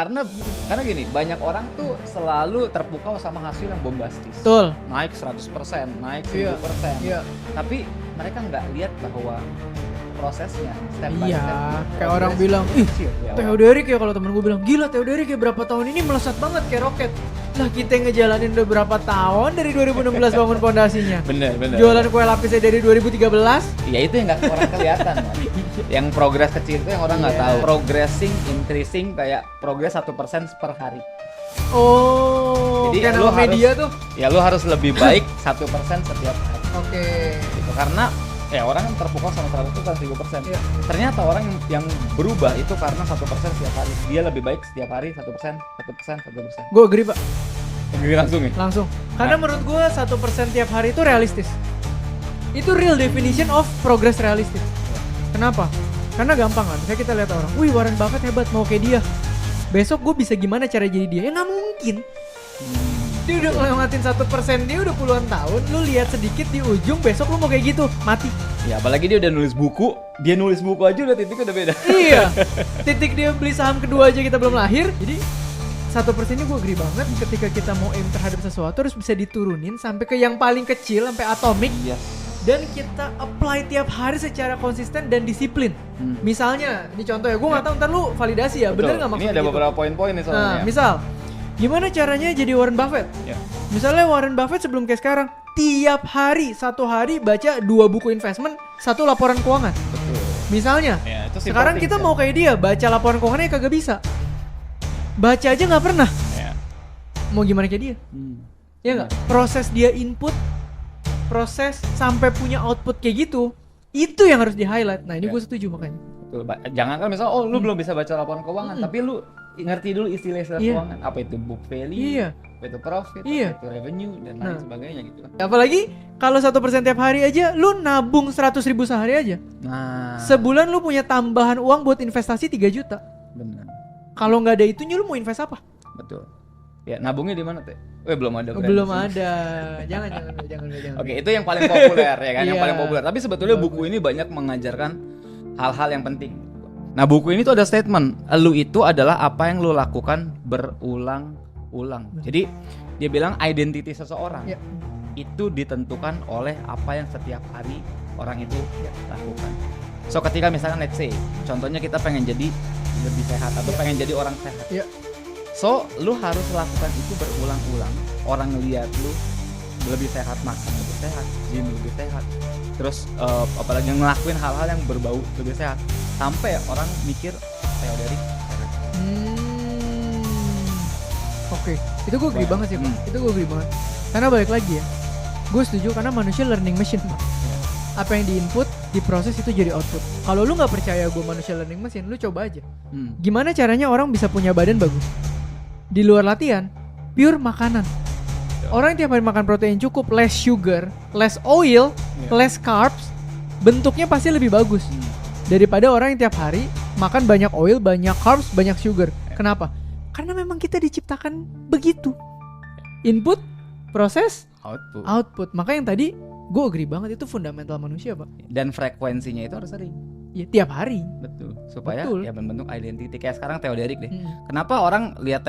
Karena gini, banyak orang tuh selalu terpukau sama hasil yang bombastis. Betul. Naik 100%, naik Iya. 1000%. Iya. Tapi mereka nggak lihat bahwa prosesnya step by Iya, step. kayak orang progress bilang, itu ih, kecil di awal. Theo Derek ya, kalau temen gue bilang, gila Theo Derek ya berapa tahun ini melesat banget kayak roket. Lah kita yang ngejalanin udah berapa tahun dari 2016 bangun fondasinya. Bener. Jualan kue lapisnya dari 2013. Ya itu yang nggak orang kelihatan, Man. Yang progres kecil itu yang orang nggak Iya. tahu. Progressing, increasing, kayak progres 1% per hari. Oh, Jadi kayak lu nama media tuh. Ya lu harus lebih baik 1% setiap hari. Oke. Gitu. Karena ya orang yang terpukau sama 100 itu kan 1000%. Iya. Ternyata orang yang berubah itu karena 1% setiap hari. Dia lebih baik setiap hari 1%, 1%, 1%. Gue agree pak, Jadi langsung ya. langsung. Karena menurut gue 1% tiap hari itu realistis. Itu real definition of progress realistis. Kenapa? Karena gampang kan. Misalnya kita lihat orang, wih Warren Buffett hebat, mau kayak dia. Besok gue bisa gimana cara jadi dia? Ya nggak mungkin. Dia udah ngelewatin 1% dia udah puluhan tahun. Lu lihat sedikit di ujung, besok lu mau kayak gitu, mati. Ya apalagi dia udah nulis buku. Dia nulis buku aja udah titiknya udah beda. Iya. Titik dia beli saham kedua aja kita belum lahir. Jadi 1% ini gue agree banget. Ketika kita mau aim terhadap sesuatu harus bisa diturunin sampai ke yang paling kecil, sampai atomik. Yes. Dan kita apply tiap hari secara konsisten dan disiplin. Misalnya, ini contoh ya, gue nggak tahu ntar lu validasi ya, bener nggak Ini maksudnya ada gitu? beberapa poin-poin nih soalnya. Nah, misal, gimana caranya jadi Warren Buffett? Ya. Misalnya Warren Buffett sebelum kayak sekarang, tiap hari, satu hari baca 2 buku investment, 1 laporan keuangan. Betul. Misalnya, Ya, itu simple sekarang things kita ya. mau kayak dia, baca laporan keuangannya kagak bisa. Baca aja nggak pernah. Ya. Mau gimana kayak dia? Ya nggak? Proses dia input, proses sampai punya output kayak gitu, itu yang harus di highlight. Nah ini Ya. gue setuju makanya. Betul. Jangan kan misal lu belum bisa baca laporan keuangan, tapi lu ngerti dulu istilah-istilah Iya. keuangan. Apa itu book value? Iya. Apa itu profit? Iya. Apa itu revenue dan lain Nah. sebagainya gitu kan. Apalagi kalau 1% tiap hari aja, lu nabung 100.000 sehari aja. Nah, Sebulan lu punya tambahan uang buat investasi 3 juta. benar. Kalau nggak ada itunya lu mau invest apa? Betul. Ya, nabungnya di mana, Teh? Belum ada. Belum brand. ada. Jangan. Oke, itu yang paling populer ya kan, yang Iya. paling populer. Tapi sebetulnya buku ini banyak mengajarkan hal-hal yang penting. Nah, buku ini tuh ada statement, lu itu adalah apa yang lu lakukan berulang-ulang. Jadi dia bilang identity seseorang Ya. itu ditentukan oleh apa yang setiap hari orang itu lakukan. So ketika misalkan let's say, contohnya kita pengen jadi lebih sehat atau pengen jadi orang sehat. Ya. So, lu harus lakukan itu berulang-ulang. Orang ngeliat lu lebih sehat, makan lebih sehat, gym lebih sehat. Terus apalagi ngelakuin hal-hal yang berbau lebih sehat. Sampai orang mikir, Theo Derek sehat. Oke, itu gue agree banget sih Pak. Hmm. Itu gue agree banget. Karena balik lagi ya, gue setuju karena manusia learning machine Pak. Apa yang diinput, diproses itu jadi output. Kalau lu nggak percaya gue manusia learning machine, lu coba aja. Gimana caranya orang bisa punya badan bagus? Di luar latihan, pure makanan. Orang yang tiap hari makan protein cukup, less sugar, less oil, less carbs, bentuknya pasti lebih bagus daripada orang yang tiap hari makan banyak oil, banyak carbs, banyak sugar. Kenapa? Karena memang kita diciptakan begitu. Input, proses, Output. output. Maka yang tadi gue agree banget, itu fundamental manusia Pak. Dan frekuensinya itu harus sering. Ya tiap hari. Betul. Supaya Betul. ya membentuk identity. Kayak sekarang Theo Derek deh. Hmm. Kenapa orang lihat